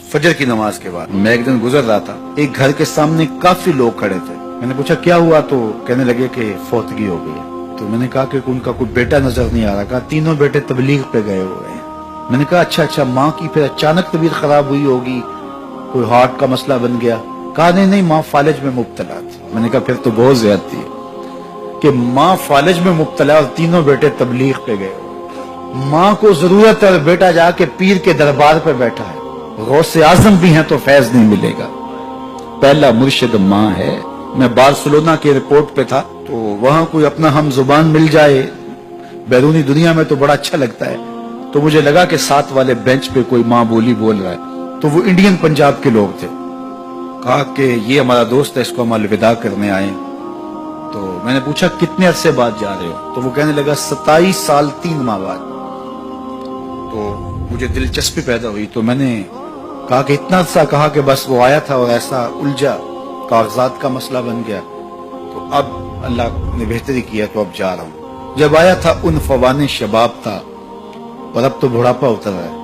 फजर की नमाज के बाद मैं एक दिन गुजर रहा था, एक घर के सामने काफी लोग खड़े थे। मैंने पूछा क्या हुआ, तो कहने लगे कि फौतगी हो गई है। तो मैंने कहा कि उनका कोई बेटा नजर नहीं आ रहा। कहा तीनों बेटे तबलीग पे गए हुए हैं। मैंने कहा अच्छा, माँ की फिर अचानक तबीयत खराब हुई होगी, कोई हार्ट का मसला बन गया। कहा नहीं, माँ फालिज में मुब्तला थी। मैंने कहा फिर तो बहुत ज्यादती है कि माँ फालिज में मुब्तला और तीनों बेटे तबलीग पे गए। माँ को जरूरत है, बेटा जाके पीर के दरबार पे बैठा है, गौसे आजम भी हैं तो फैज नहीं मिलेगा। पहला मुर्शिद माँ है। मैं बार्सिलोना के एयरपोर्ट पे था, तो वहां कोई अपना हम जुबान मिल जाए बैरूनी दुनिया में तो बड़ा अच्छा लगता है। तो मुझे लगा कि साथ वाले बेंच पे कोई माँ बोली बोल रहा है, तो वो इंडियन पंजाब के लोग थे। कहा कि ये हमारा दोस्त है, इसको हम अलविदा करने आए। तो मैंने पूछा कितने अरसे बाद जा रहे हो, तो वो कहने लगा 27 साल 3 माह बाद। तो मुझे दिलचस्पी पैदा हुई, तो मैंने कहा कि इतना अरसा। कहा कि बस वो आया था और ऐसा उलझा, कागजात का मसला बन गया, तो अब अल्लाह ने बेहतरी किया तो अब जा रहा हूँ। जब आया था उन फवाने शबाब था और अब तो बुढ़ापा उतर रहा है।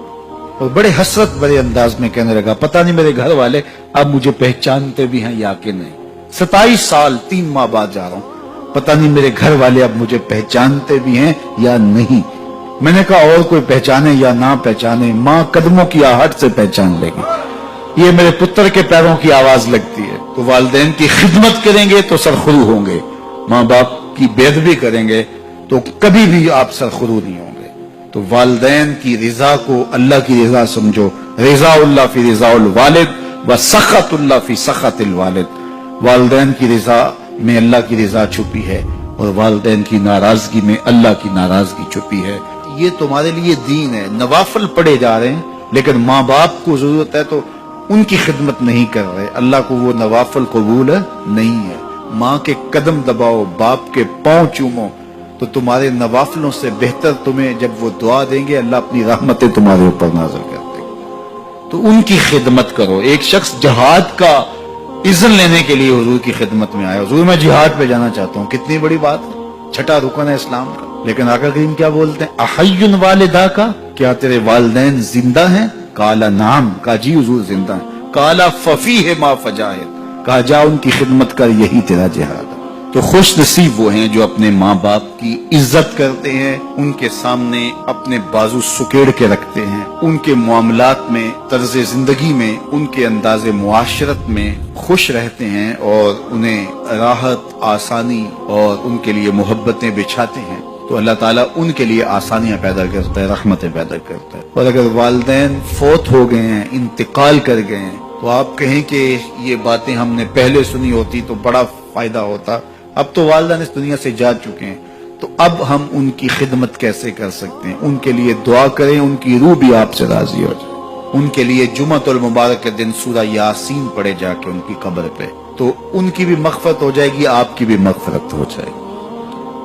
और बड़े हसरत भरे अंदाज में कहने लगा पता नहीं मेरे घर वाले अब मुझे पहचानते भी हैं या कि नहीं। 27 साल 3 माह बाद जा रहा हूँ, पता नहीं मेरे घर वाले अब मुझे पहचानते भी हैं या नहीं। मैंने कहा और कोई पहचाने या ना पहचाने, माँ कदमों की आहट से पहचान लेगी। ये मेरे पुत्र के पैरों की आवाज लगती है। तो वालिदैन की खिदमत करेंगे तो सरखुरू होंगे, माँ बाप की बेअदबी करेंगे तो कभी भी आप सरखुरू नहीं होंगे। तो वालिदैन की रिजा को अल्लाह की रिजा समझो। रिजाउल्लाह फी रिजाउल वालिद व सखतुल्लाह फी सखतिल वालिद। वालिदैन की रिजा में अल्लाह की रिजा छुपी है और वालिदैन की नाराजगी में अल्लाह की नाराजगी छुपी है। ये तुम्हारे लिए दीन है। नवाफिल पढ़े जा रहे हैं, लेकिन माँ बाप को जरूरत है तो उनकी खिदमत नहीं कर रहे। अल्लाह को वो नवाफिल कबूल नहीं है। माँ के कदम दबाओ, बाप के पांव चूमो, तो तुम्हारे नवाफिलों से बेहतर तुम्हें जब वो दुआ देंगे, अल्लाह अपनी रहमतें तुम्हारे ऊपर नाज़िल कर देगा। तो उनकी खिदमत करो। एक शख्स जहाद का इज़्न लेने के लिए हुजूर की खिदमत में आया, हुजूर मैं जिहाद पे जाना चाहता हूँ। कितनी बड़ी बात है, छठा रुकन है इस्लाम का। लेकिन आका करीम क्या बोलते हैं, अहय्युन वालिदा का, क्या तेरे वालिदैन जिंदा हैं? काला नाम, का जी हुजूर जिंदा है। काला फफी है मा फजाहिद, कहा जा उनकी खिदमत कर, यही तेरा जिहाद है। तो खुश नसीब वो हैं जो अपने माँ बाप की इज्जत करते हैं, उनके सामने अपने बाजू सुकेड़ के रखते हैं, उनके मामलात में, तर्ज जिंदगी में, उनके अंदाजे मुआशरत में खुश रहते हैं और उन्हें राहत, आसानी और उनके लिए मोहब्बतें बिछाते हैं। तो अल्लाह ताला उनके लिए आसानियां पैदा करता है, रहमतें पैदा करता है। और अगर वालिदैन फौत हो गए हैं, इंतकाल कर गए हैं, तो आप कहें कि ये बातें हमने पहले सुनी होती तो बड़ा फायदा होता। अब तो वालिदैन इस दुनिया से जा चुके हैं, तो अब हम उनकी खिदमत कैसे कर सकते हैं? उनके लिए दुआ करें, उनकी रूह भी आपसे राजी हो जाए। उनके लिए जुमअतुल मुबारक के दिन सूरा यासीन पढ़े जाके उनकी कब्र पे, तो उनकी भी मग़फ़िरत हो जाएगी, आपकी भी मग़फ़िरत हो जाएगी।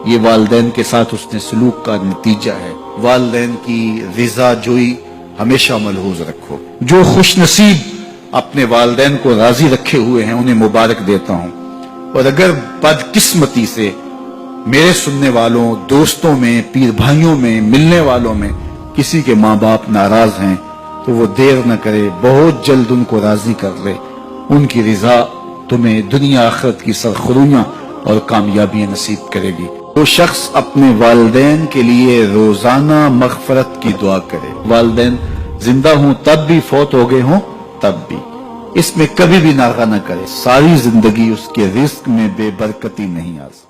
ये वालिदैन के साथ उसने सलूक का नतीजा है। वालिदैन की रिजा जोई हमेशा मलहूज रखो। जो खुश नसीब अपने वालिदैन को राजी रखे हुए हैं उन्हें मुबारक देता हूँ। और अगर बदकिस्मती से मेरे सुनने वालों, दोस्तों में, पीर भाइयों में, मिलने वालों में किसी के माँ बाप नाराज हैं, तो वो देर न करे, बहुत जल्द उनको राजी कर ले। उनकी रिजा तुम्हें दुनिया आखिरत की सरखुरियां और कामयाबियां नसीब करेगी। वो शख्स अपने वालिदैन के लिए रोजाना मग़फ़िरत की दुआ करे। वालिदैन जिंदा हों तब भी, फौत हो गए हों तब भी, इसमें कभी भी नागा न करे। सारी जिंदगी उसके रिस्क में बेबरकती नहीं आ सकती।